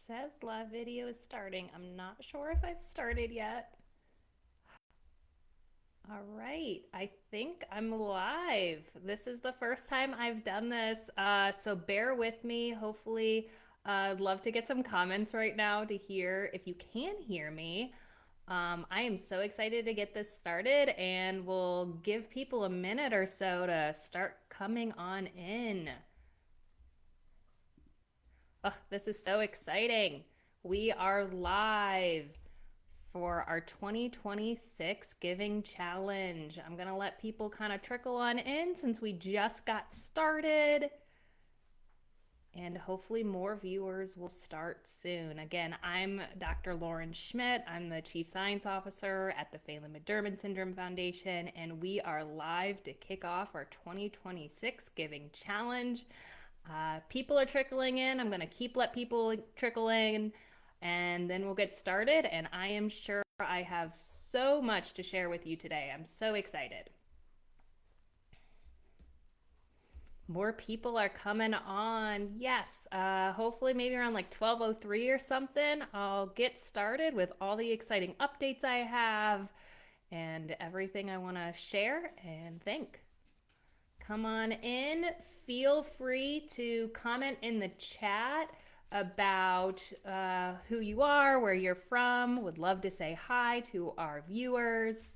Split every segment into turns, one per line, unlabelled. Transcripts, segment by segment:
says live video is starting. I'm not sure if I've started yet. All right, I think I'm live. This is the first time I've done this, so bear with me. Hopefully, I'd love to get some comments right now to hear if you can hear me. I am so excited to get this started, and we'll give people a minute or so to start coming on in. Oh, this is so exciting. We are live for our 2026 Giving Challenge. I'm going to let people kind of trickle on in since we just got started. And hopefully more viewers will start soon. Again, I'm Dr. Lauren Schmitt. I'm the Chief Science Officer at the Phelan-McDermid Syndrome Foundation, and we are live to kick off our 2026 Giving Challenge. People are trickling in. I'm going to let people trickle in, and then we'll get started. And I am sure I have so much to share with you today. I'm so excited. More people are coming on. Yes, hopefully maybe around like 12:03 or something, I'll get started with all the exciting updates I have and everything I want to share and think. Come on in. Feel free to comment in the chat about who you are, where you're from. Would love to say hi to our viewers.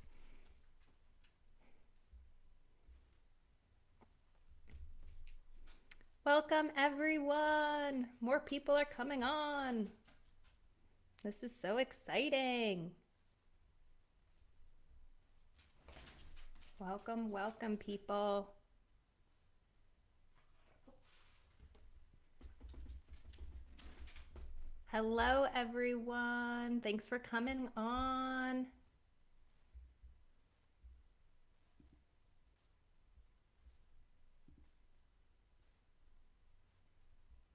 Welcome, everyone. More people are coming on. This is so exciting. Welcome, welcome, people. Hello, everyone. Thanks for coming on.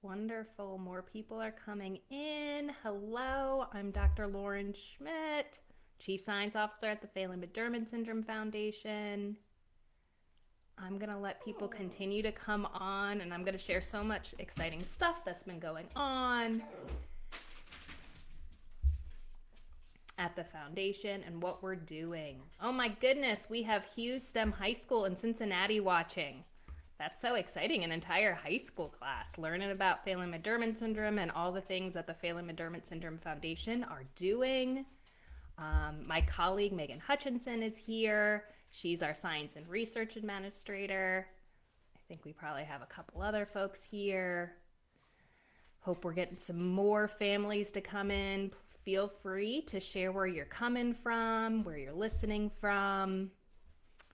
Wonderful. More people are coming in. Hello, I'm Dr. Lauren Schmitt, Chief Science Officer at the Phelan-McDermid Syndrome Foundation. I'm going to let people continue to come on, and I'm going to share so much exciting stuff that's been going on at the foundation and what we're doing. Oh my goodness, we have Hughes STEM High School in Cincinnati watching. That's so exciting, an entire high school class learning about Phelan-McDermid syndrome and all the things that the Phelan-McDermid Syndrome Foundation are doing. My colleague Megan Hutchinson is here. She's our Science and Research Administrator. I think we probably have a couple other folks here. Hope we're getting some more families to come in. Feel free to share where you're coming from, where you're listening from.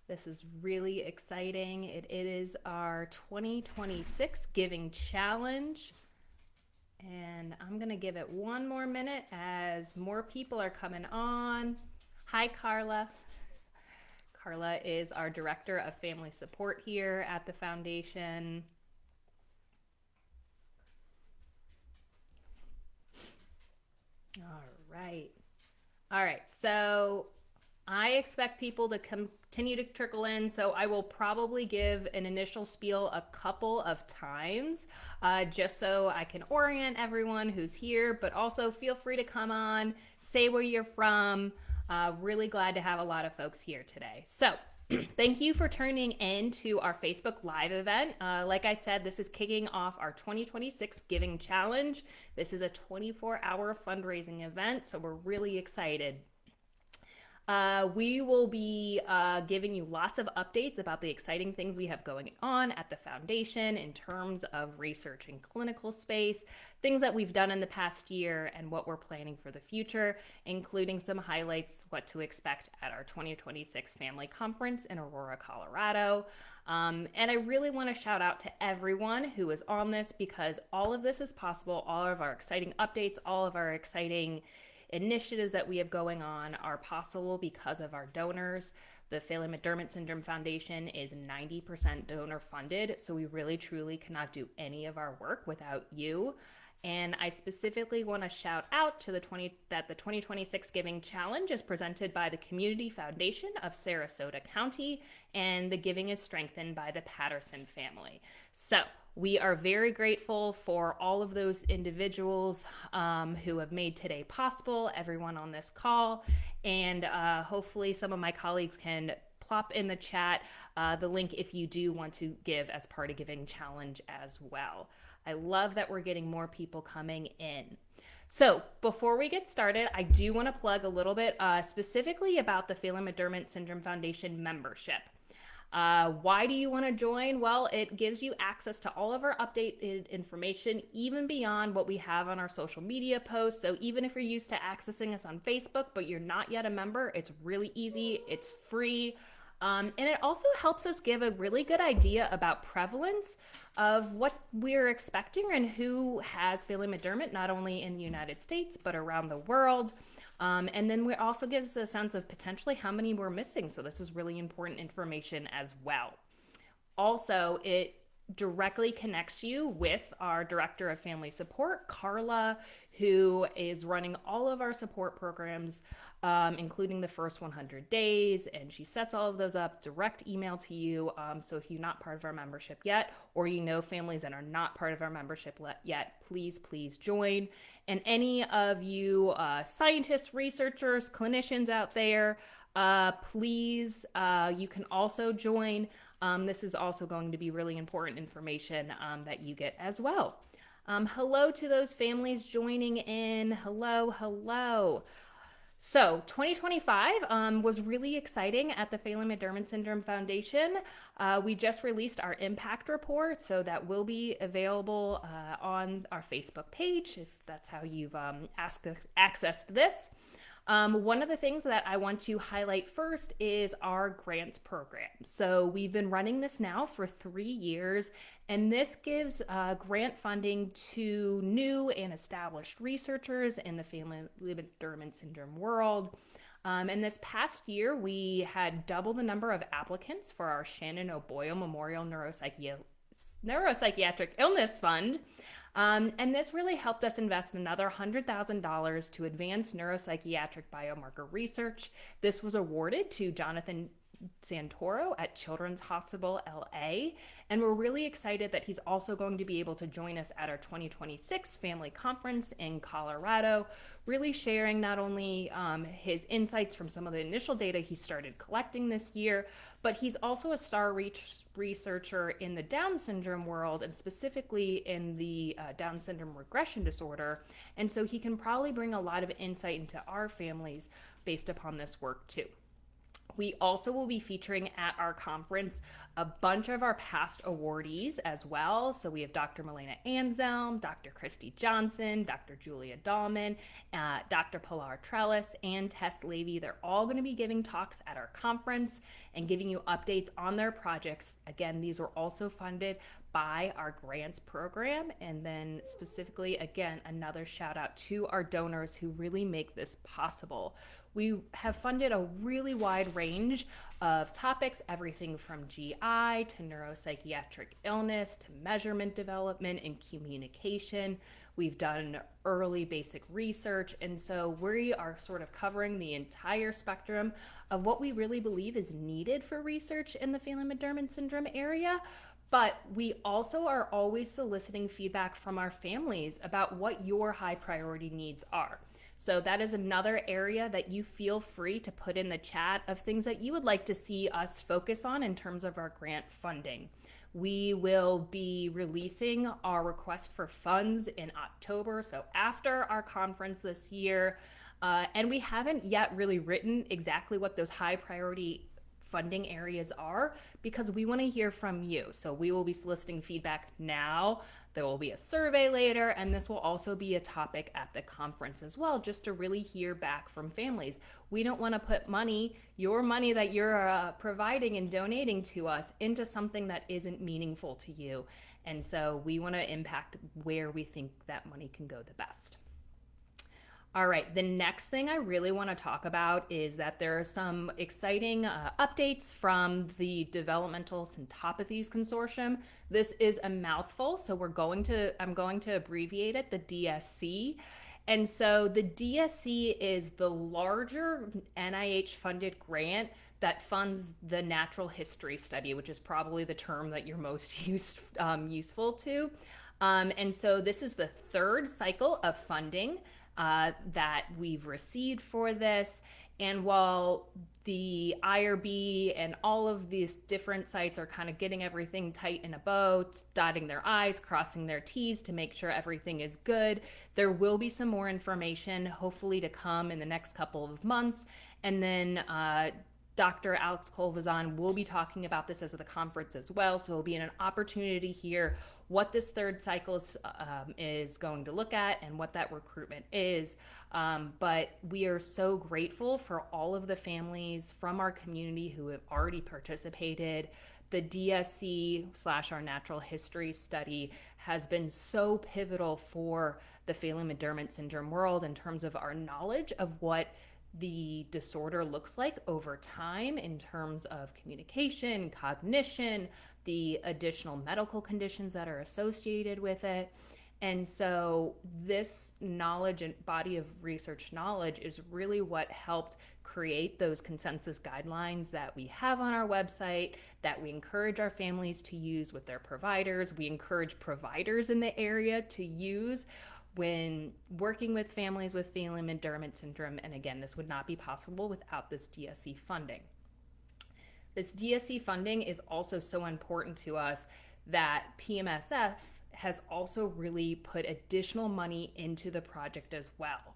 This is really exciting. It is our 2026 Giving Challenge. And I'm going to give it one more minute as more people are coming on. Hi, Carla. Carla is our Director of Family Support here at the Foundation. All right, so I expect people to continue to trickle in, so I will probably give an initial spiel a couple of times just so I can orient everyone who's here, but also feel free to come on, say where you're from. Really glad to have a lot of folks here today. So thank you for tuning in to our Facebook Live event. Like I said, this is kicking off our 2026 Giving Challenge. This is a 24-hour fundraising event, so we're really excited. We will be giving you lots of updates about the exciting things we have going on at the foundation in terms of research and clinical space, things that we've done in the past year and what we're planning for the future, including some highlights, what to expect at our 2026 Family Conference in Aurora, Colorado. And I really want to shout out to everyone who is on this because all of this is possible. All of our exciting updates, all of our exciting initiatives that we have going on are possible because of our donors. The Phelan-McDermid Syndrome Foundation is 90% donor funded, so we really truly cannot do any of our work without you. And I specifically want to shout out to the 2026 Giving Challenge is presented by the Community Foundation of Sarasota County, and the giving is strengthened by the Patterson family. So We are very grateful for all of those individuals who have made today possible, everyone on this call, and hopefully some of my colleagues can plop in the chat the link if you do want to give as part of Giving Challenge as well. I love that we're getting more people coming in. So before we get started, I do want to plug a little bit specifically about the Phelan-McDermid Syndrome Foundation membership. Why do you want to join? Well, it gives you access to all of our updated information, even beyond what we have on our social media posts. So even if you're used to accessing us on Facebook, but you're not yet a member, it's really easy, it's free. And it also helps us give a really good idea about prevalence of what we're expecting and who has Phelan-McDermid, not only in the United States, but around the world. And then it also gives us a sense of potentially how many we're missing. So this is really important information as well. Also, it directly connects you with our Director of Family Support, Carla, who is running all of our support programs, including the first 100 days, and she sets all of those up, direct email to you. So if you're not part of our membership yet, or you know families that are not part of our membership yet, please join. And any of you scientists, researchers, clinicians out there, please, you can also join. This is also going to be really important information that you get as well. Hello to those families joining in. Hello. So 2025 was really exciting at the Phelan-McDermid Syndrome Foundation. We just released our impact report, so that will be available on our Facebook page if that's how you've accessed this. One of the things that I want to highlight first is our grants program. So we've been running this now for 3 years, and this gives grant funding to new and established researchers in the Phelan-McDermid syndrome world. And this past year, we had double the number of applicants for our Shannon O'Boyle Memorial Neuropsychiatric Illness Fund. And this really helped us invest another $100,000 to advance neuropsychiatric biomarker research. This was awarded to Jonathan Santoro at Children's Hospital LA, and we're really excited that he's also going to be able to join us at our 2026 family conference in Colorado, really sharing not only his insights from some of the initial data he started collecting this year, but he's also a star researcher in the Down syndrome world, and specifically in the Down syndrome regression disorder, and so he can probably bring a lot of insight into our families based upon this work too. We also will be featuring at our conference a bunch of our past awardees as well. So we have Dr. Milena Anselm, Dr. Christy Johnson, Dr. Julia Dahlman, Dr. Pilar Trellis, and Tess Levy. They're all going to be giving talks at our conference and giving you updates on their projects. Again, these were also funded by our grants program. And then specifically, again, another shout out to our donors who really make this possible. We have funded a really wide range of topics, everything from GI to neuropsychiatric illness to measurement development and communication. We've done early basic research, and so we are sort of covering the entire spectrum of what we really believe is needed for research in the Phelan-McDermid syndrome area. But we also are always soliciting feedback from our families about what your high priority needs are. So that is another area that you feel free to put in the chat of things that you would like to see us focus on in terms of our grant funding. We will be releasing our request for funds in October, so after our conference this year. And we haven't yet really written exactly what those high priority funding areas are, because we want to hear from you. So we will be soliciting feedback now. There will be a survey later, and this will also be a topic at the conference as well, just to really hear back from families. We don't want to put money, your money that you're providing and donating to us, into something that isn't meaningful to you. And so we want to impact where we think that money can go the best. All right, the next thing I really want to talk about is that there are some exciting updates from the Developmental Syntopathies Consortium. This is a mouthful, so I'm going to abbreviate it, the DSC. And so the DSC is the larger NIH-funded grant that funds the natural history study, which is probably the term that you're most useful to. And so this is the third cycle of funding that we've received for this. And while the IRB and all of these different sites are kind of getting everything tight in a bow, dotting their I's, crossing their T's to make sure everything is good, there will be some more information hopefully to come in the next couple of months. And then Dr. Alex Colvazon will be talking about this as the conference as well. So it'll be an opportunity to hear what this third cycle is going to look at and what that recruitment is. But we are so grateful for all of the families from our community who have already participated. The DSC / our natural history study has been so pivotal for the Phelan-McDermid syndrome world in terms of our knowledge of what the disorder looks like over time in terms of communication, cognition, the additional medical conditions that are associated with it. And so this knowledge and body of research knowledge is really what helped create those consensus guidelines that we have on our website, that we encourage our families to use with their providers. We encourage providers in the area to use when working with families with Phelan-McDermid syndrome. And again, this would not be possible without this DSC funding. This DSC funding is also so important to us that PMSF has also really put additional money into the project as well.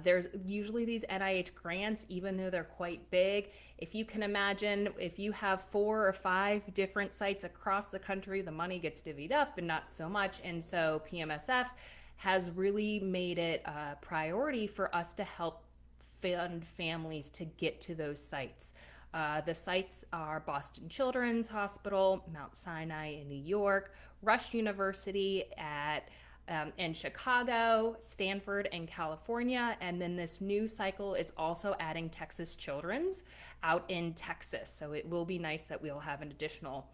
There's usually these NIH grants, even though they're quite big. If you can imagine, if you have 4 or 5 different sites across the country, the money gets divvied up and not so much. And so PMSF has really made it a priority for us to help fund families to get to those sites. The sites are Boston Children's Hospital, Mount Sinai in New York, Rush University in Chicago, Stanford in California, and then this new cycle is also adding Texas Children's out in Texas. So it will be nice that we'll have an additional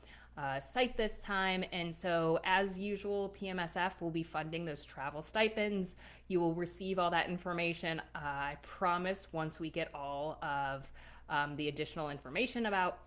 site this time. And so as usual, PMSF will be funding those travel stipends. You will receive all that information, I promise, once we get all of the additional information about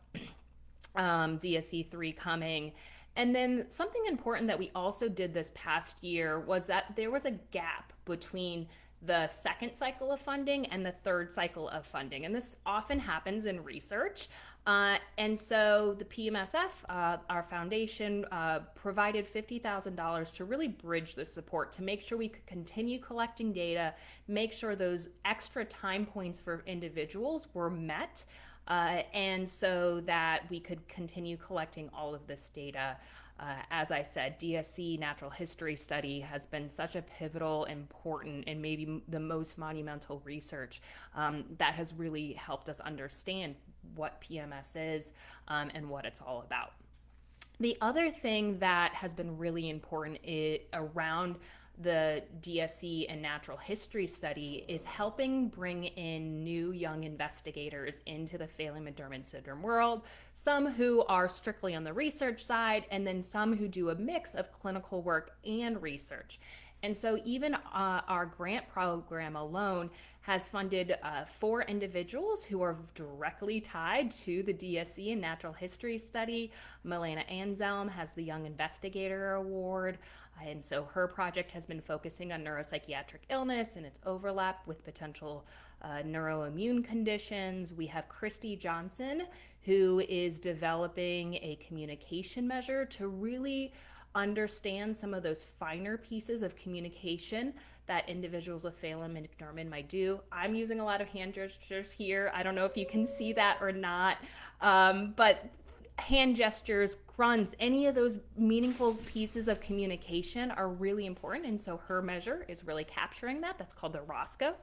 DSC3 coming. And then something important that we also did this past year was that there was a gap between the second cycle of funding and the third cycle of funding. And this often happens in research. And so the PMSF, our foundation, provided $50,000 to really bridge the support to make sure we could continue collecting data, make sure those extra time points for individuals were met, and so that we could continue collecting all of this data. As I said, DSC natural history study has been such a pivotal, important, and maybe the most monumental research that has really helped us understand what PMS is and what it's all about. The other thing that has been really important around the DSC and natural history study is helping bring in new young investigators into the Phelan-McDermid syndrome world, some who are strictly on the research side, and then some who do a mix of clinical work and research. And so even our grant program alone has funded 4 individuals who are directly tied to the DSC and natural history study. Milena Anselm has the Young Investigator Award. And so her project has been focusing on neuropsychiatric illness and its overlap with potential neuroimmune conditions. We have Christy Johnson, who is developing a communication measure to really understand some of those finer pieces of communication that individuals with Phelan-McDermid might do. I'm using a lot of hand gestures here. I don't know if you can see that or not, but hand gestures, grunts, any of those meaningful pieces of communication are really important. And so her measure is really capturing that. That's called the ROSCO.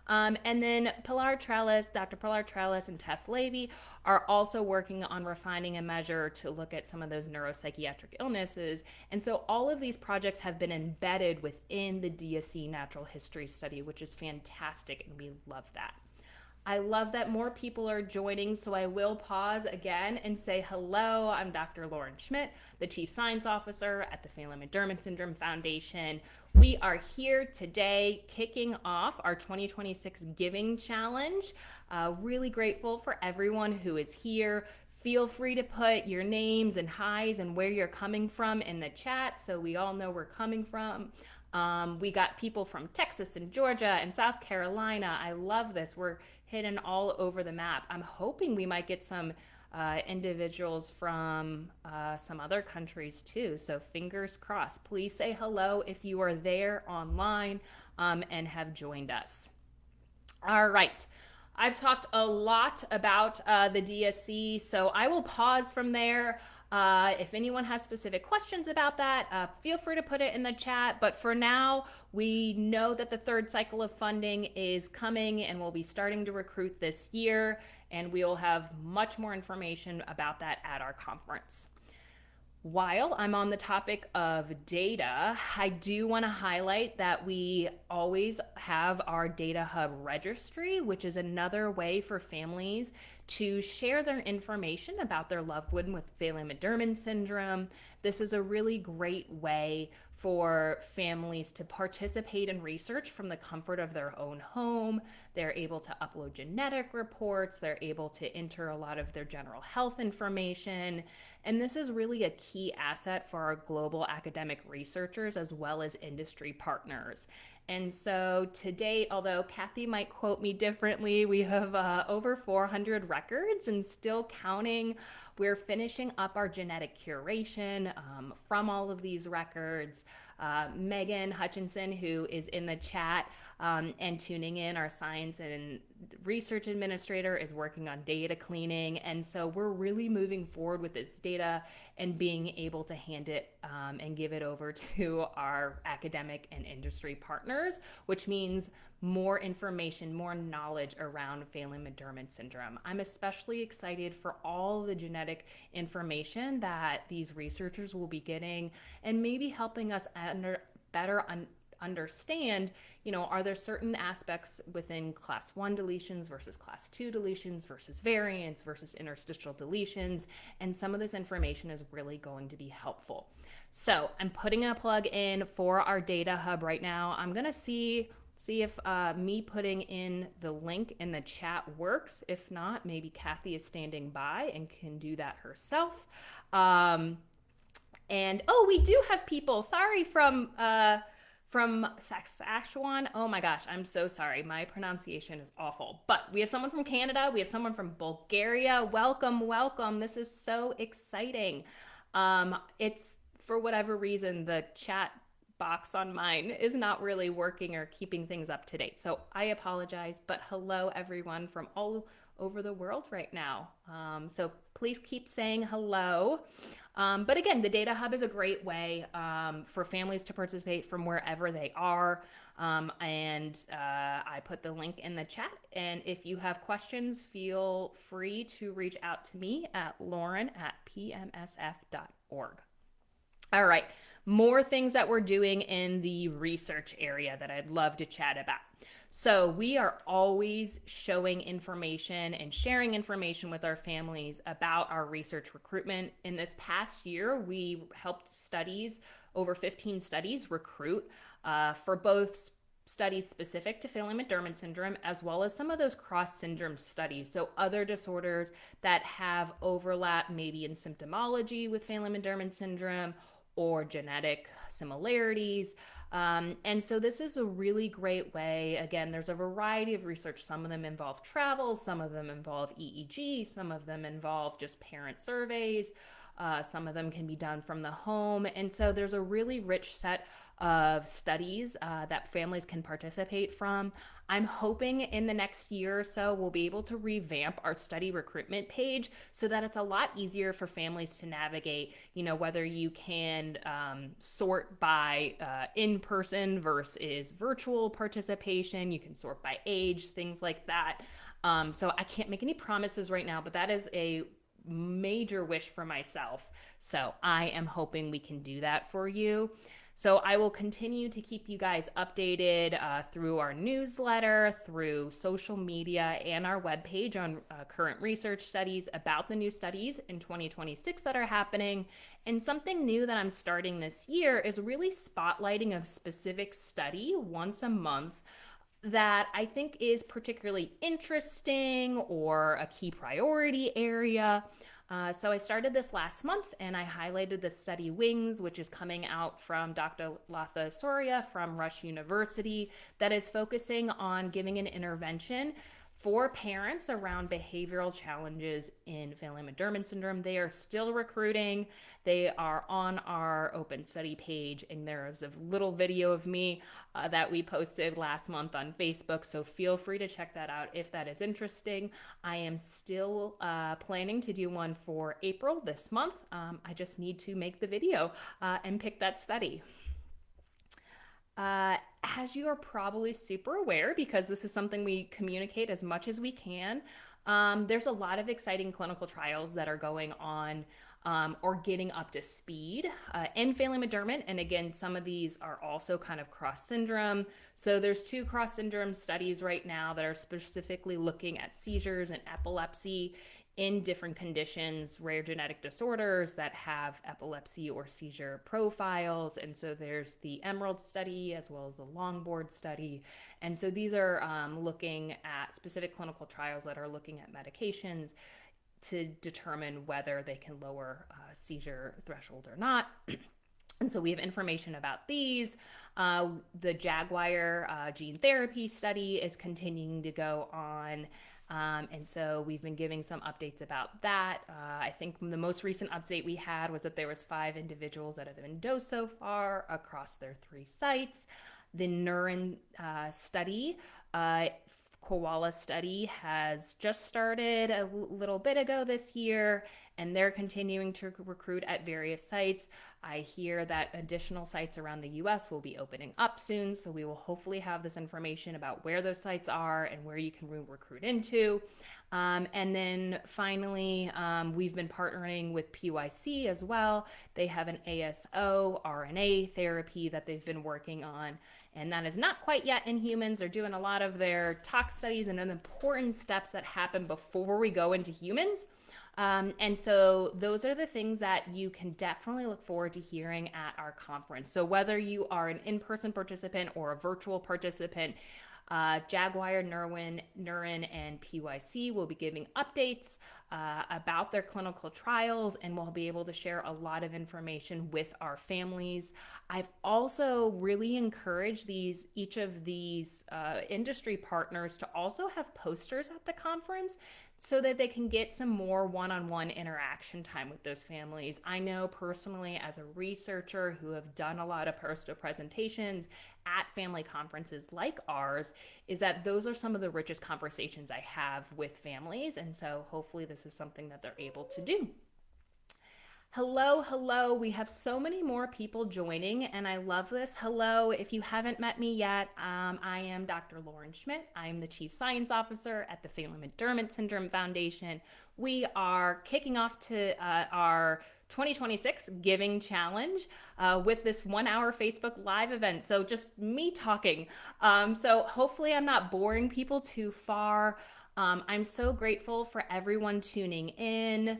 And then Dr. Pilar Trellis and Tess Levy are also working on refining a measure to look at some of those neuropsychiatric illnesses. And so all of these projects have been embedded within the DSC natural history study, which is fantastic, and we love that. I love that more people are joining, so I will pause again and say hello. I'm Dr. Lauren Schmitt, the Chief Science Officer at the Phelan-McDermid Syndrome Foundation. We are here today kicking off our 2026 Giving Challenge. Really grateful for everyone who is here. Feel free to put your names and highs and where you're coming from in the chat so we all know we're coming from. We got people from Texas and Georgia and South Carolina. I love this. We're hidden all over the map. I'm hoping we might get some individuals from some other countries too. So fingers crossed. Please say hello if you are there online and have joined us. All right. I've talked a lot about the DSC, so I will pause from there. If anyone has specific questions about that, feel free to put it in the chat. But for now, we know that the third cycle of funding is coming and we'll be starting to recruit this year, and we'll have much more information about that at our conference. While I'm on the topic of data, I do want to highlight that we always have our Data Hub registry, which is another way for families to share their information about their loved one with Phelan-McDermid syndrome. This is a really great way for families to participate in research from the comfort of their own home. They're able to upload genetic reports. They're able to enter a lot of their general health information. And this is really a key asset for our global academic researchers as well as industry partners. And so to date, although Kathy might quote me differently, we have over 400 records and still counting. We're finishing up our genetic curation from all of these records. Megan Hutchinson, who is in the chat and tuning in, our science and research administrator, is working on data cleaning. And so we're really moving forward with this data and being able to hand it and give it over to our academic and industry partners, which means more information, more knowledge around Phelan-McDermid syndrome. I'm especially excited for all the genetic information that these researchers will be getting and maybe helping us better understand, are there certain aspects within class 1 deletions versus class 2 deletions versus variants versus interstitial deletions, and some of this information is really going to be helpful. So I'm putting a plug in for our data hub right now. I'm going to see if me putting in the link in the chat works. If not, maybe Kathy is standing by and can do that herself. And we do have people. Sorry, from Saskatchewan. Oh my gosh, I'm so sorry. My pronunciation is awful. But we have someone from Canada. We have someone from Bulgaria. Welcome, welcome. This is so exciting. It's, for whatever reason, the chat box on mine is not really working or keeping things up to date. So I apologize, but hello everyone from all over the world right now. So please keep saying hello. But again, the Data Hub is a great way for families to participate from wherever they are. I put the link in the chat. And if you have questions, feel free to reach out to me at lauren@pmsf.org. All right, more things that we're doing in the research area that I'd love to chat about. So we are always showing information and sharing information with our families about our research recruitment. In this past year, we helped over 15 studies recruit for both studies specific to Phelan-McDermid syndrome, as well as some of those cross-syndrome studies. So other disorders that have overlap maybe in symptomology with Phelan-McDermid syndrome or genetic similarities. And so this is a really great way. Again, there's a variety of research. Some of them involve travel, some of them involve EEG, some of them involve just parent surveys. Some of them can be done from the home. And so there's a really rich set of studies that families can participate from. I'm hoping in the next year or so we'll be able to revamp our study recruitment page so that it's a lot easier for families to navigate, whether you can sort by in-person versus virtual participation. You can sort by age, things like that. So I can't make any promises right now, but that is a major wish for myself. So I am hoping we can do that for you. So I will continue to keep you guys updated through our newsletter, through social media, and our webpage on current research studies about the new studies in 2026 that are happening. And something new that I'm starting this year is really spotlighting a specific study once a month that I think is particularly interesting or a key priority area. So I started this last month and I highlighted the study Wings, which is coming out from Dr. Latha Soria from Rush University, that is focusing on giving an intervention for parents around behavioral challenges in Phelan-McDermid syndrome. They are still recruiting. They are on our open study page, and there's a little video of me that we posted last month on Facebook, so feel free to check that out if that is interesting. I am still planning to do one for April this month. I just need to make the video and pick that study. As you are probably super aware, because this is something we communicate as much as we can, there's a lot of exciting clinical trials that are going on or getting up to speed in Phelan-McDermid. And again, some of these are also kind of cross syndrome. So there's 2 cross syndrome studies right now that are specifically looking at seizures and epilepsy in different conditions, rare genetic disorders that have epilepsy or seizure profiles. And so there's the Emerald study as well as the Longboard study. And so these are looking at specific clinical trials that are looking at medications to determine whether they can lower seizure threshold or not. And so we have information about these. The Jaguar gene therapy study is continuing to go on. And so we've been giving some updates about that. I think the most recent update we had was that there was 5 individuals that have been dosed so far across their 3 sites. The Neuron study, Koala study, has just started a little bit ago this year, and they're continuing to recruit at various sites. I hear that additional sites around the US will be opening up soon, so we will hopefully have this information about where those sites are and where you can recruit into. And then finally, we've been partnering with PYC as well. They have an ASO RNA therapy that they've been working on, and that is not quite yet in humans. They're doing a lot of their tox studies and important steps that happen before we go into humans. And so those are the things that you can definitely look forward to hearing at our conference. So whether you are an in-person participant or a virtual participant, Jaguar, Neuron, and PYC will be giving updates about their clinical trials, and we'll be able to share a lot of information with our families. I've also really encouraged each of these industry partners to also have posters at the conference so that they can get some more one-on-one interaction time with those families. I know personally, as a researcher who have done a lot of poster presentations at family conferences like ours, is that those are some of the richest conversations I have with families. And so hopefully this is something that they're able to do. Hello, hello. We have so many more people joining, and I love this. Hello, if you haven't met me yet, I am Dr. Lauren Schmitt. I'm the Chief Science Officer at the Phelan-McDermid Syndrome Foundation. We are kicking off to our 2026 Giving Challenge with this 1-hour Facebook Live event. So just me talking. So hopefully I'm not boring people too far. I'm so grateful for everyone tuning in.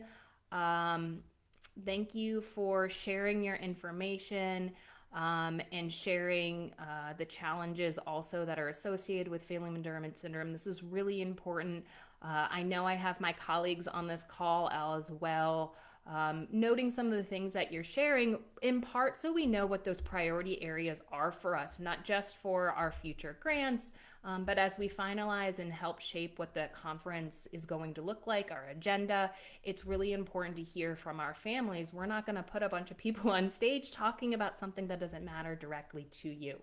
Thank you for sharing your information and sharing the challenges also that are associated with Phelan-McDermid syndrome. This is really important. I know I have my colleagues on this call as well, noting some of the things that you're sharing, in part so we know what those priority areas are for us, not just for our future grants, but as we finalize and help shape what the conference is going to look like, our agenda. It's really important to hear from our families. We're not going to put a bunch of people on stage talking about something that doesn't matter directly to you.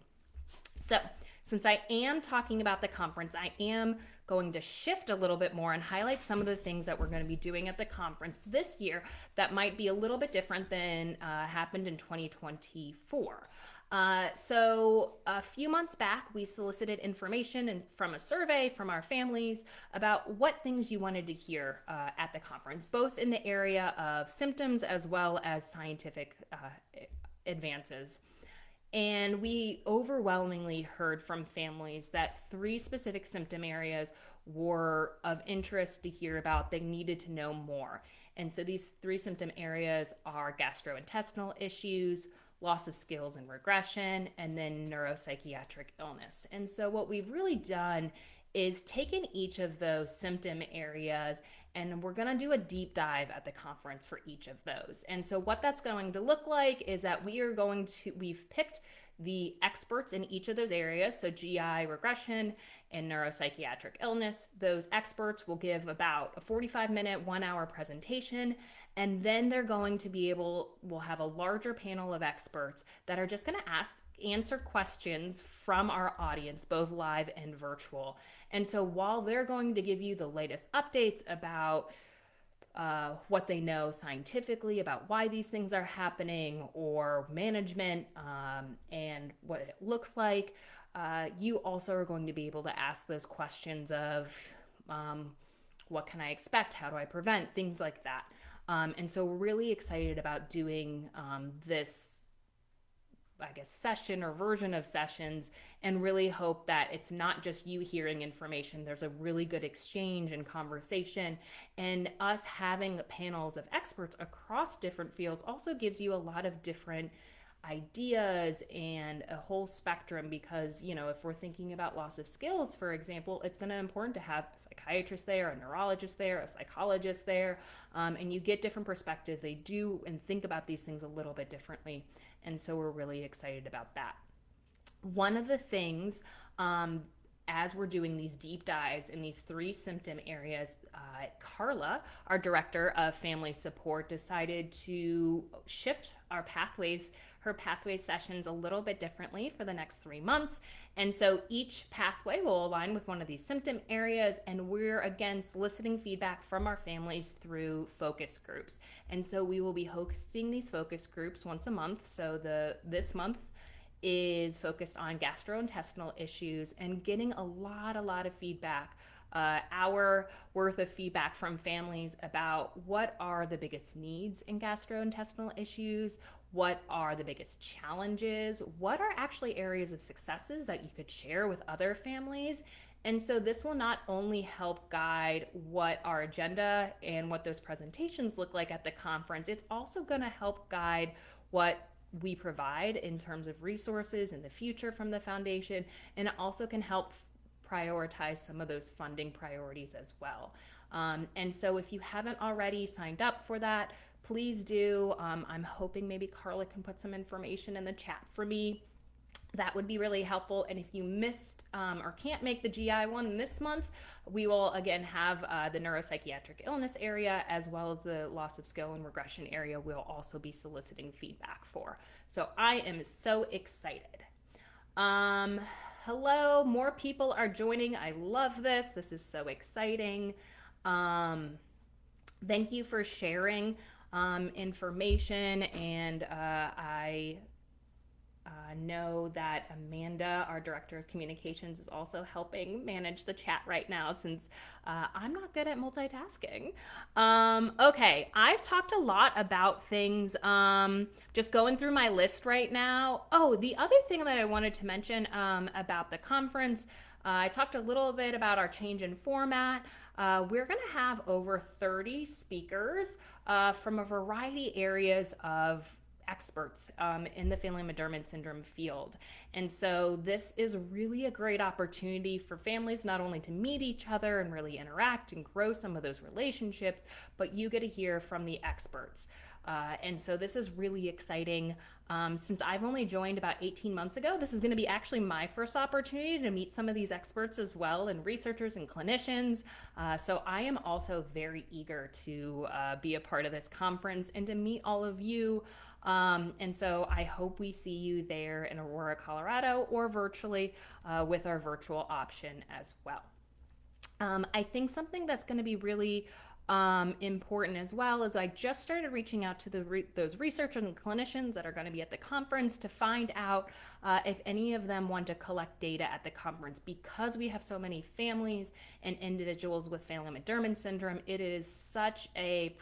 So since I am talking about the conference, I am going to shift a little bit more and highlight some of the things that we're going to be doing at the conference this year that might be a little bit different than happened in 2024. So a few months back, we solicited information from a survey from our families about what things you wanted to hear at the conference, both in the area of symptoms as well as scientific advances. And we overwhelmingly heard from families that 3 specific symptom areas were of interest to hear about. They needed to know more. And so these 3 symptom areas are gastrointestinal issues, loss of skills and regression, and then neuropsychiatric illness. And so what we've really done is taken each of those symptom areas, and we're going to do a deep dive at the conference for each of those. And so what that's going to look like is that we've picked the experts in each of those areas, so GI, regression, and neuropsychiatric illness. Those experts will give about a 45-minute, 1-hour presentation, and then we'll have a larger panel of experts that are just going to answer questions from our audience, both live and virtual. And so while they're going to give you the latest updates about what they know scientifically about why these things are happening, or management, and what it looks like, you also are going to be able to ask those questions of what can I expect? How do I prevent? Things like that. And so we're really excited about doing this, I guess, session or version of sessions, and really hope that it's not just you hearing information. There's a really good exchange and conversation, and us having panels of experts across different fields also gives you a lot of different ideas and a whole spectrum, because if we're thinking about loss of skills, for example, it's going to be important to have a psychiatrist there, a neurologist there, a psychologist there, and you get different perspectives. They do and think about these things a little bit differently, and so we're really excited about that. One of the things, as we're doing these deep dives in these 3 symptom areas, Carla, our director of family support, decided to shift her pathways sessions a little bit differently for the next 3 months. And so each pathway will align with one of these symptom areas, and we're again soliciting feedback from our families through focus groups. And so we will be hosting these focus groups once a month. So this month is focused on gastrointestinal issues, and getting a lot of feedback, hour worth of feedback from families about what are the biggest needs in gastrointestinal issues, what are the biggest challenges, what are actually areas of successes that you could share with other families. And so this will not only help guide what our agenda and what those presentations look like at the conference, it's also going to help guide what we provide in terms of resources in the future from the foundation, and it also can help prioritize some of those funding priorities as well. And so if you haven't already signed up for that, please do. I'm hoping maybe Carla can put some information in the chat for me. That would be really helpful. And if you missed or can't make the GI one this month, we will again have the neuropsychiatric illness area, as well as the loss of skill and regression area we'll also be soliciting feedback for. So I am so excited. Hello, more people are joining. I love this. This is so exciting. Thank you for sharing information, and I know that Amanda, our director of communications, is also helping manage the chat right now, since I'm not good at multitasking. Okay, I've talked a lot about things, just going through my list right now. Oh, the other thing that I wanted to mention about the conference, I talked a little bit about our change in format. We're going to have over 30 speakers from a variety areas of experts in the Phelan-McDermid syndrome field. And so this is really a great opportunity for families not only to meet each other and really interact and grow some of those relationships, but you get to hear from the experts. And so this is really exciting. Since I've only joined about 18 months ago, this is going to be actually my first opportunity to meet some of these experts as well, and researchers and clinicians. So I am also very eager to be a part of this conference and to meet all of you. And so I hope we see you there in Aurora, Colorado, or virtually with our virtual option as well. I think something that's going to be really important as well is I just started reaching out to those researchers and clinicians that are going to be at the conference to find out if any of them want to collect data at the conference. Because we have so many families and individuals with Phelan-McDermid syndrome, it is such a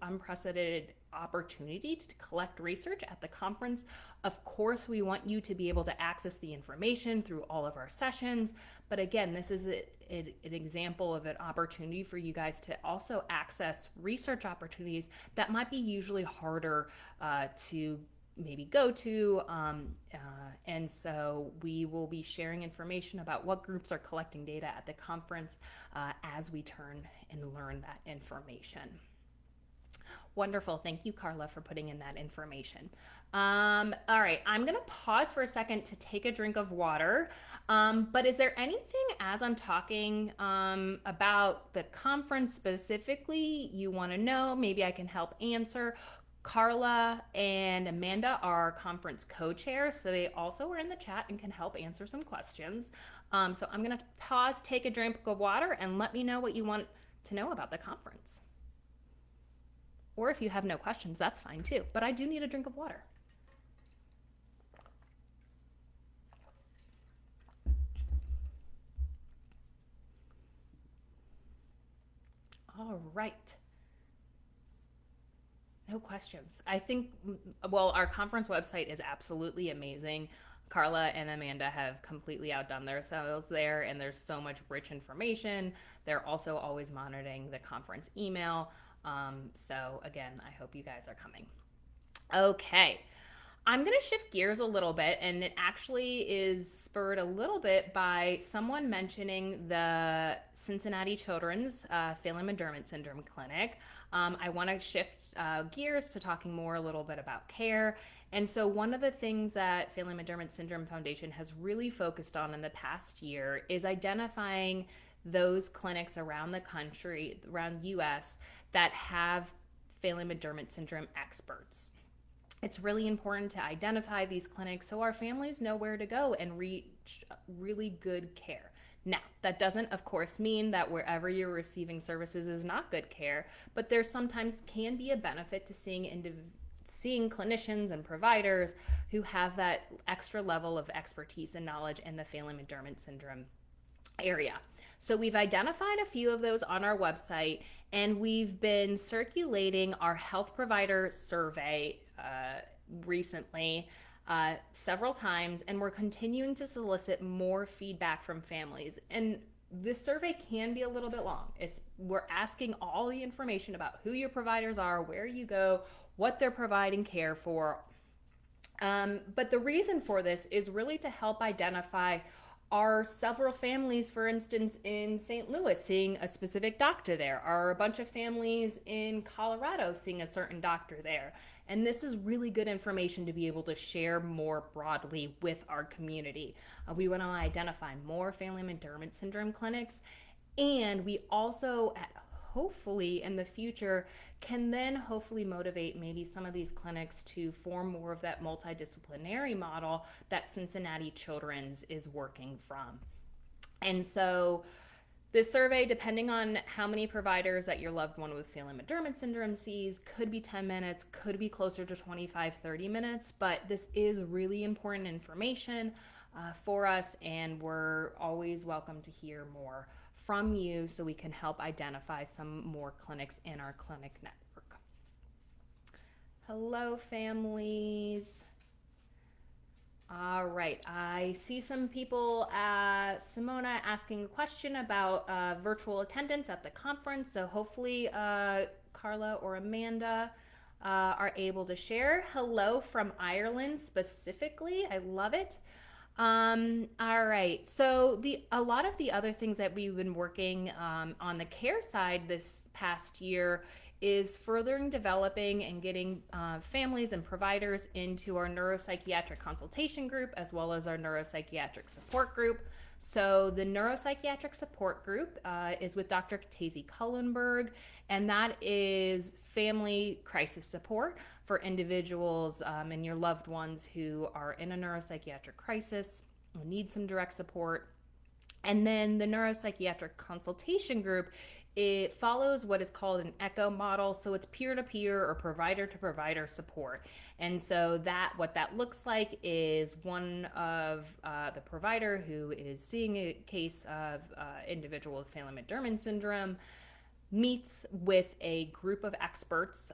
unprecedented opportunity to collect research at the conference. Of course, we want you to be able to access the information through all of our sessions. But again, this is an example of an opportunity for you guys to also access research opportunities that might be usually harder to maybe go to. And so we will be sharing information about what groups are collecting data at the conference as we turn and learn that information. Wonderful. Thank you, Carla, for putting in that information. All right, I'm going to pause for a second to take a drink of water. But is there anything as I'm talking about the conference specifically you want to know? Maybe I can help answer. Carla and Amanda are conference co-chairs, so they also are in the chat and can help answer some questions. So I'm going to pause, take a drink of water, and let me know what you want to know about the conference. Or if you have no questions, that's fine too. But I do need a drink of water. All right. No questions. I think, well, our conference website is absolutely amazing. Carla and Amanda have completely outdone themselves there, and there's so much rich information. They're also always monitoring the conference email. So again, I hope you guys are coming. Okay. I'm going to shift gears a little bit, and it actually is spurred a little bit by someone mentioning the Cincinnati Children's Phelan-McDermid Syndrome Clinic. I want to shift gears to talking more a little bit about care. And so one of the things that Phelan-McDermid Syndrome Foundation has really focused on in the past year is identifying those clinics around the country, around the U.S., that have Phelan-McDermid syndrome experts. It's really important to identify these clinics so our families know where to go and reach really good care. Now, that doesn't, of course, mean that wherever you're receiving services is not good care, but there sometimes can be a benefit to seeing clinicians and providers who have that extra level of expertise and knowledge in the Phelan-McDermid syndrome area. So we've identified a few of those on our website, and we've been circulating our health provider survey recently several times, and we're continuing to solicit more feedback from families. And this survey can be a little bit long. We're asking all the information about who your providers are, where you go, what they're providing care for. But the reason for this is really to help identify, are several families, for instance, in St. Louis seeing a specific doctor there? Are a bunch of families in Colorado seeing a certain doctor there? And this is really good information to be able to share more broadly with our community. We want to identify more Phelan-McDermid syndrome clinics, and we also, hopefully in the future, can then hopefully motivate maybe some of these clinics to form more of that multidisciplinary model that Cincinnati Children's is working from. And so this survey, depending on how many providers that your loved one with Phelan-McDermid syndrome sees, could be 10 minutes, could be closer to 25, 30 minutes, but this is really important information for us, and we're always welcome to hear more from you so we can help identify some more clinics in our clinic network. Hello, families. All right, I see some people, Simona asking a question about virtual attendance at the conference, so hopefully Carla or Amanda are able to share. Hello from Ireland specifically, I love it. All right, so a lot of the other things that we've been working on the care side this past year is furthering developing and getting families and providers into our neuropsychiatric consultation group, as well as our neuropsychiatric support group. So the neuropsychiatric support group is with Dr. Tazy Cullenberg, and that is family crisis support for individuals and your loved ones who are in a neuropsychiatric crisis and need some direct support. And then the neuropsychiatric consultation group It follows what is called an echo model, so it's peer-to-peer or provider-to-provider support. And so what that looks like is one of the provider who is seeing a case of individual with Phelan-McDermid syndrome meets with a group of experts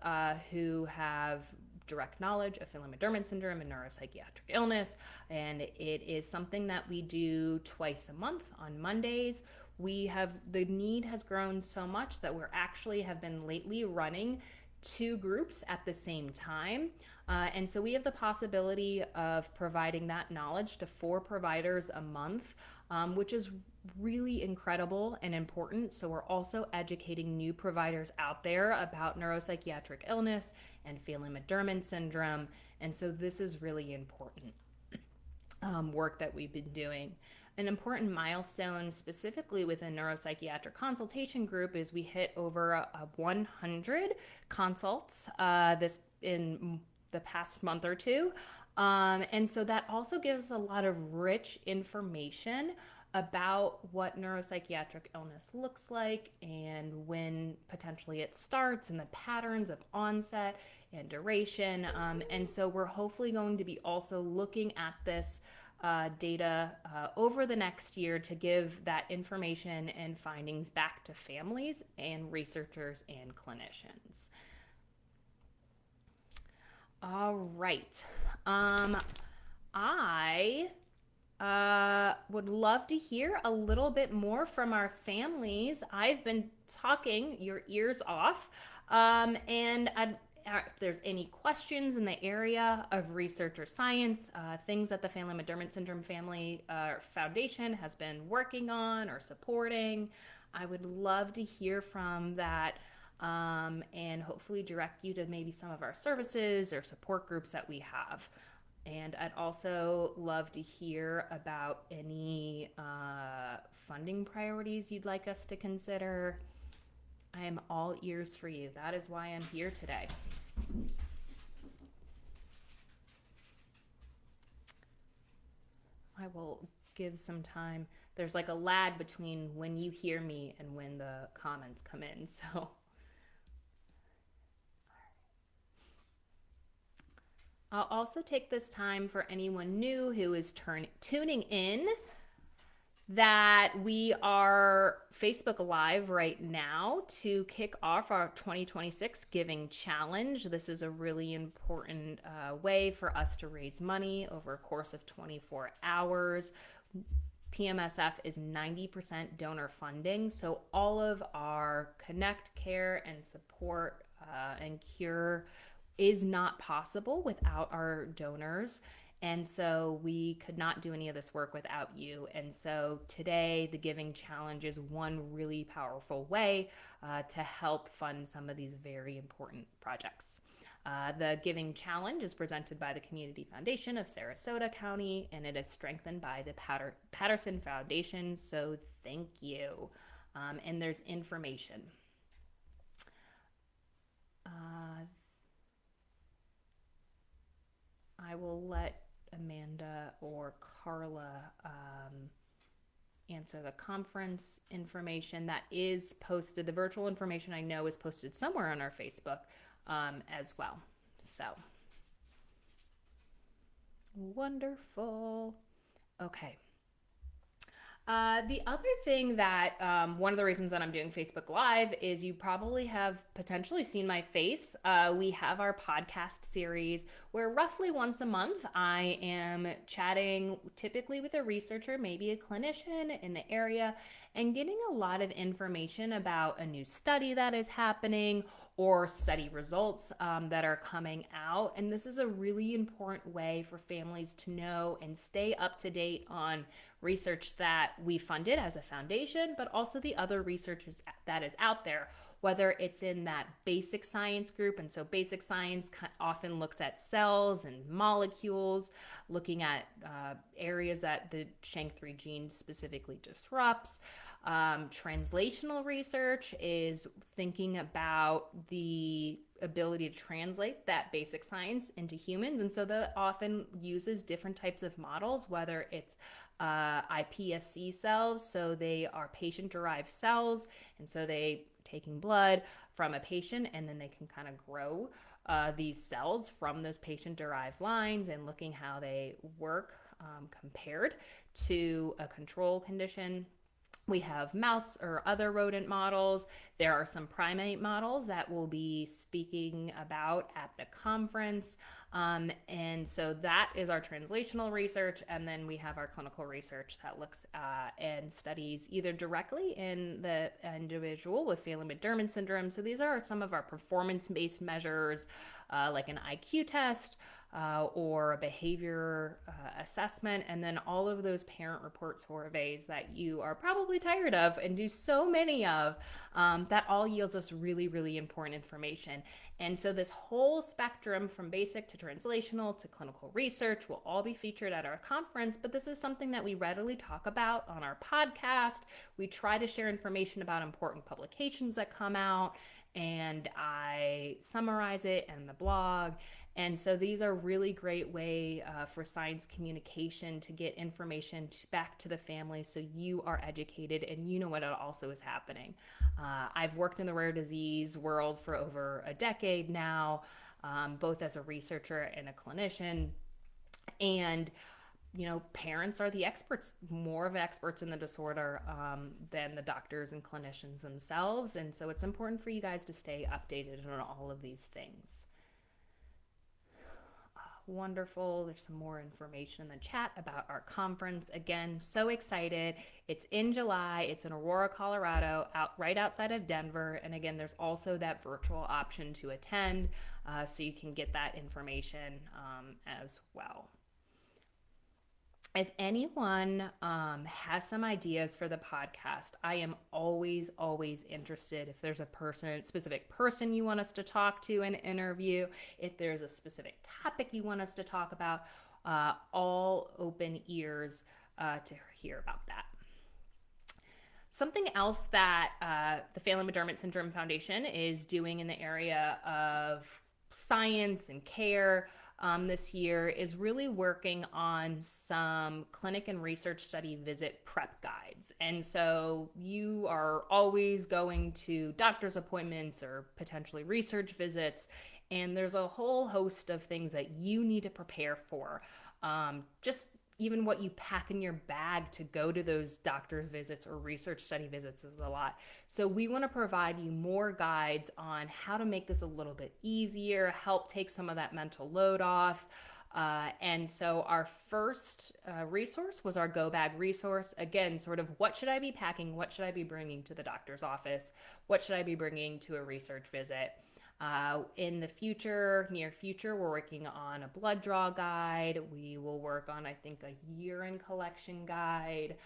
who have direct knowledge of Phelan-McDermid syndrome and neuropsychiatric illness. And it is something that we do twice a month on Mondays. The need has grown so much that we're actually have been lately running 2 groups at the same time. And so we have the possibility of providing that knowledge to 4 providers a month, which is really incredible and important. So we're also educating new providers out there about neuropsychiatric illness and Phelan-McDermid syndrome. And so this is really important work that we've been doing. An important milestone specifically within neuropsychiatric consultation group is we hit over 100 consults this in the past month or two. And so that also gives a lot of rich information about what neuropsychiatric illness looks like and when potentially it starts and the patterns of onset and duration. And so we're hopefully going to be also looking at this data over the next year to give that information and findings back to families and researchers and clinicians. All right. I would love to hear a little bit more from our families. I've been talking your ears off, and if there's any questions in the area of research or science, things that the Phelan-McDermid Syndrome Family Foundation has been working on or supporting, I would love to hear from that, and hopefully direct you to maybe some of our services or support groups that we have. And I'd also love to hear about any funding priorities you'd like us to consider. I am all ears for you. That is why I'm here today. I will give some time. There's like a lag between when you hear me and when the comments come in, so. I'll also take this time for anyone new who is tuning in that we are Facebook Live right now to kick off our 2026 Giving Challenge. This is a really important way for us to raise money over a course of 24 hours. PMSF is 90% donor funding, so all of our Connect, Care, and Support and Cure is not possible without our donors. And so we could not do any of this work without you. And so today, the Giving Challenge is one really powerful way to help fund some of these very important projects. The Giving Challenge is presented by the Community Foundation of Sarasota County, and it is strengthened by the Patterson Foundation. So thank you. And there's information. I will let Amanda or Carla answer the conference information that is posted. The virtual information I know is posted somewhere on our Facebook as well. So wonderful. Okay. The other thing that, one of the reasons that I'm doing Facebook Live is you probably have potentially seen my face. We have our podcast series where roughly once a month I am chatting typically with a researcher, maybe a clinician in the area, and getting a lot of information about a new study that is happening or study results that are coming out. And this is a really important way for families to know and stay up to date on research that we funded as a foundation, but also the other research that is out there, whether it's in that basic science group. And so basic science often looks at cells and molecules, looking at areas that the SHANK3 gene specifically disrupts. Translational research is thinking about the ability to translate that basic science into humans. And so that often uses different types of models, whether it's iPSC cells. So they are patient-derived cells, and so they taking blood from a patient, and then they can kind of grow these cells from those patient-derived lines and looking how they work compared to a control condition. We have mouse or other rodent models. There are some primate models that we'll be speaking about at the conference. And so that is our translational research. And then we have our clinical research that looks and studies either directly in the individual with Phelan-McDermid syndrome. So these are some of our performance-based measures, like an IQ test, or a behavior assessment, and then all of those parent report surveys that you are probably tired of and do so many of, that all yields us really, really important information. And so this whole spectrum from basic to translational to clinical research will all be featured at our conference, but this is something that we readily talk about on our podcast. We try to share information about important publications that come out, and I summarize it in the blog. And so these are really great way for science communication to get information back to the family so you are educated and you know what also is happening. I've worked in the rare disease world for over a decade now, both as a researcher and a clinician. And parents are the experts, more of experts in the disorder than the doctors and clinicians themselves. And so it's important for you guys to stay updated on all of these things. Wonderful. There's some more information in the chat about our conference. Again, so excited. It's in July. It's in Aurora, Colorado, right outside of Denver. And again, there's also that virtual option to attend, so you can get that information as well. If anyone has some ideas for the podcast, I am always, always interested. If there's a specific person you want us to talk to in an interview, if there's a specific topic you want us to talk about, all open ears to hear about that. Something else that the Phelan-McDermid Syndrome Foundation is doing in the area of science and care this year is really working on some clinic and research study visit prep guides. And so you are always going to doctor's appointments or potentially research visits, and there's a whole host of things that you need to prepare for. Just even what you pack in your bag to go to those doctor's visits or research study visits is a lot. So we want to provide you more guides on how to make this a little bit easier, help take some of that mental load off. And so our first resource was our Go Bag resource. Again, sort of what should I be packing? What should I be bringing to the doctor's office? What should I be bringing to a research visit? In the near future, we're working on a blood draw guide. We will work on, I think, a urine collection guide.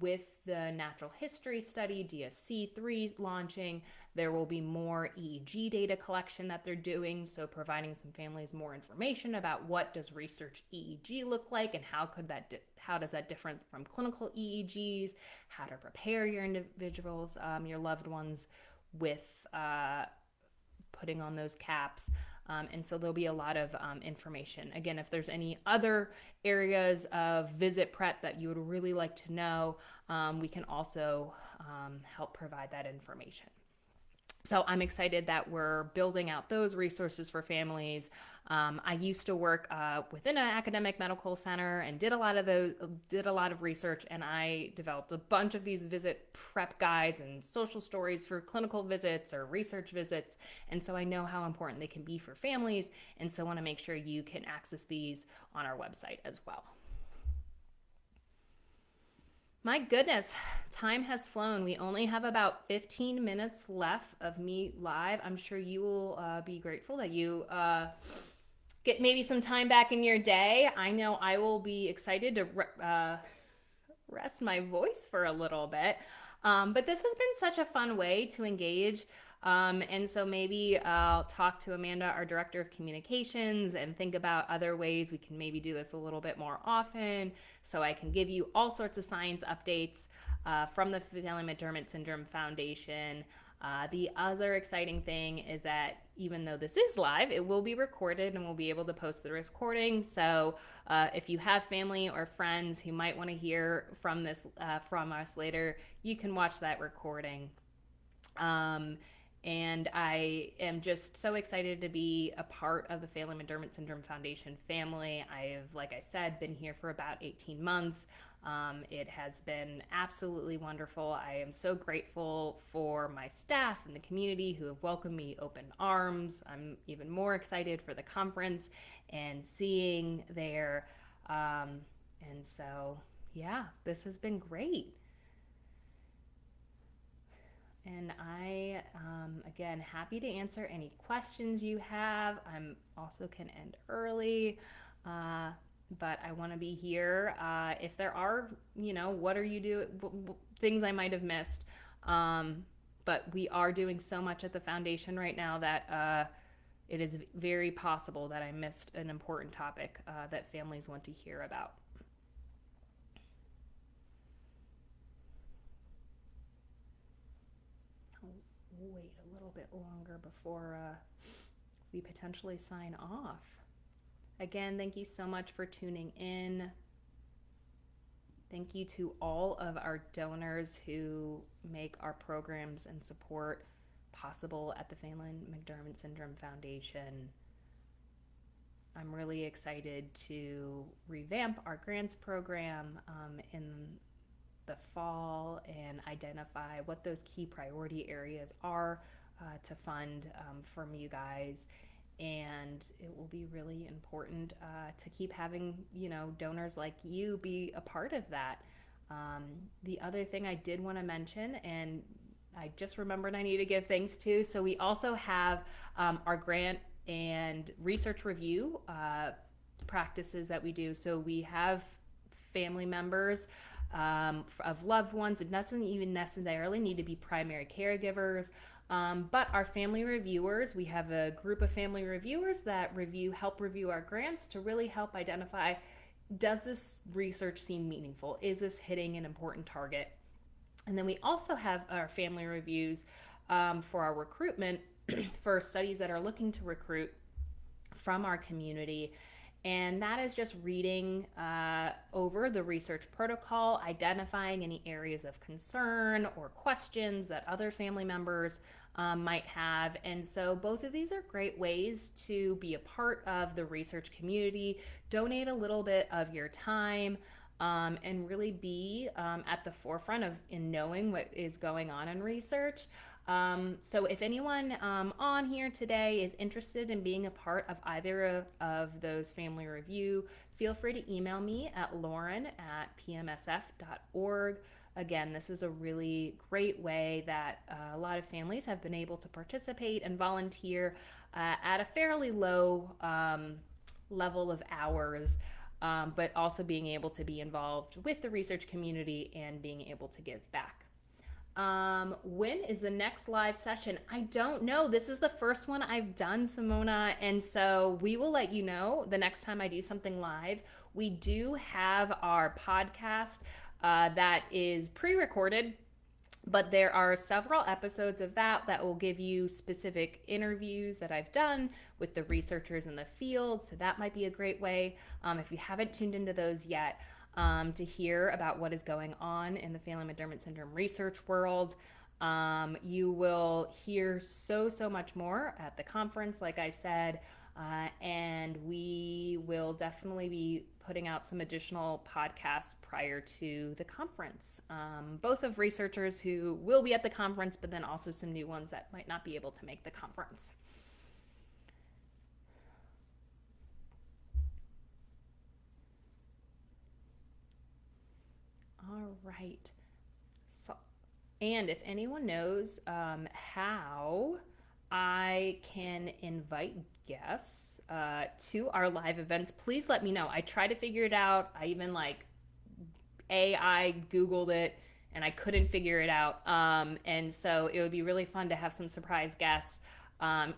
With the natural history study, DSC3 launching, there will be more EEG data collection that they're doing. So providing some families more information about what does research EEG look like and how does that differ from clinical EEGs, how to prepare your individuals, your loved ones with putting on those caps. And so there'll be a lot of information. Again, if there's any other areas of visit prep that you would really like to know, we can also help provide that information. So I'm excited that we're building out those resources for families. I used to work within an academic medical center and did a lot of research, and I developed a bunch of these visit prep guides and social stories for clinical visits or research visits. And so I know how important they can be for families, and so I want to make sure you can access these on our website as well. My goodness, time has flown. We only have about 15 minutes left of me live. I'm sure you will be grateful that you get maybe some time back in your day. I know I will be excited to rest my voice for a little bit. But this has been such a fun way to engage. And so maybe I'll talk to Amanda, our director of communications, and think about other ways we can maybe do this a little bit more often, so I can give you all sorts of science updates from the Phelan-McDermid Syndrome Foundation. The other exciting thing is that even though this is live, it will be recorded and we'll be able to post the recording. So if you have family or friends who might want to hear from us later, you can watch that recording. And I am just so excited to be a part of the Phelan-McDermid Syndrome Foundation family. I've, like I said, been here for about 18 months. It has been absolutely wonderful. I am so grateful for my staff and the community who have welcomed me open arms. I'm even more excited for the conference and seeing there. And so, yeah, this has been great. And I, again, happy to answer any questions you have. I'm also can end early, but I want to be here. If there are, what are you doing? Things I might have missed. But we are doing so much at the foundation right now that it is very possible that I missed an important topic that families want to hear about. Wait a little bit longer before we potentially sign off. Again, thank you so much for tuning in. Thank you to all of our donors who make our programs and support possible at the Phelan-McDermid Syndrome Foundation. I'm really excited to revamp our grants program in the fall and identify what those key priority areas are to fund from you guys. And it will be really important to keep having, donors like you be a part of that. The other thing I did want to mention, and I just remembered I need to give thanks to, so we also have our grant and research review practices that we do. So we have family members of loved ones. It doesn't even necessarily need to be primary caregivers, but our family reviewers, we have a group of family reviewers that help review our grants to really help identify, does this research seem meaningful? Is this hitting an important target? And then we also have our family reviews for our recruitment for studies that are looking to recruit from our community. And that is just reading over the research protocol, identifying any areas of concern or questions that other family members might have. And so both of these are great ways to be a part of the research community, donate a little bit of your time, and really be at the forefront in knowing what is going on in research. So if anyone on here today is interested in being a part of either of those family review, feel free to email me at lauren@pmsf.org. Again, this is a really great way that a lot of families have been able to participate and volunteer at a fairly low level of hours, but also being able to be involved with the research community and being able to give back. When is the next live session? I don't know. This is the first one I've done, Simona, and so we will let you know the next time I do something live. We do have our podcast that is pre-recorded, but there are several episodes of that will give you specific interviews that I've done with the researchers in the field, so that might be a great way, if you haven't tuned into those yet, to hear about what is going on in the Phelan-McDermid syndrome research world. You will hear so much more at the conference, like I said, and we will definitely be putting out some additional podcasts prior to the conference, both of researchers who will be at the conference, but then also some new ones that might not be able to make the conference. All right. So, and if anyone knows how I can invite guests to our live events, please let me know. I try to figure it out. I even AI Googled it and I couldn't figure it out. And so it would be really fun to have some surprise guests,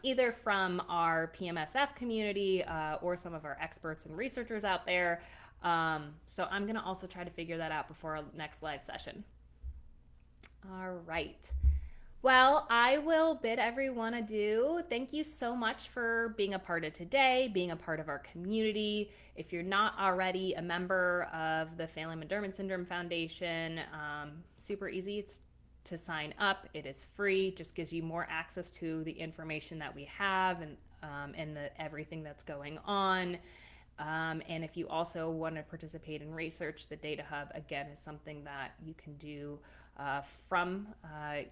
either from our PMSF community or some of our experts and researchers out there. So I'm going to also try to figure that out before our next live session. All right. Well, I will bid everyone adieu. Thank you so much for being a part of today, being a part of our community. If you're not already a member of the Phelan-McDermid Syndrome Foundation, super easy. It's to sign up. It is free. Just gives you more access to the information that we have and everything that's going on. And if you also want to participate in research, the Data Hub, again, is something that you can do from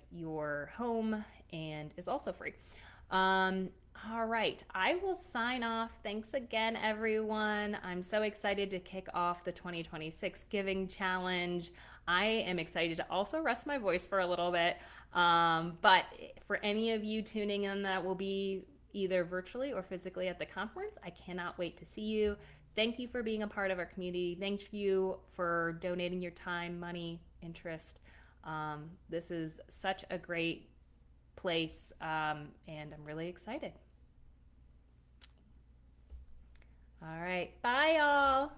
your home and is also free. Um, all right, I will sign off. Thanks again, everyone. I'm so excited to kick off the 2026 Giving Challenge. I am excited to also rest my voice for a little bit. But for any of you tuning in that will be either virtually or physically at the conference, I cannot wait to see you. Thank you for being a part of our community. Thank you for donating your time, money, interest. This is such a great place, and I'm really excited. All right. Bye, y'all.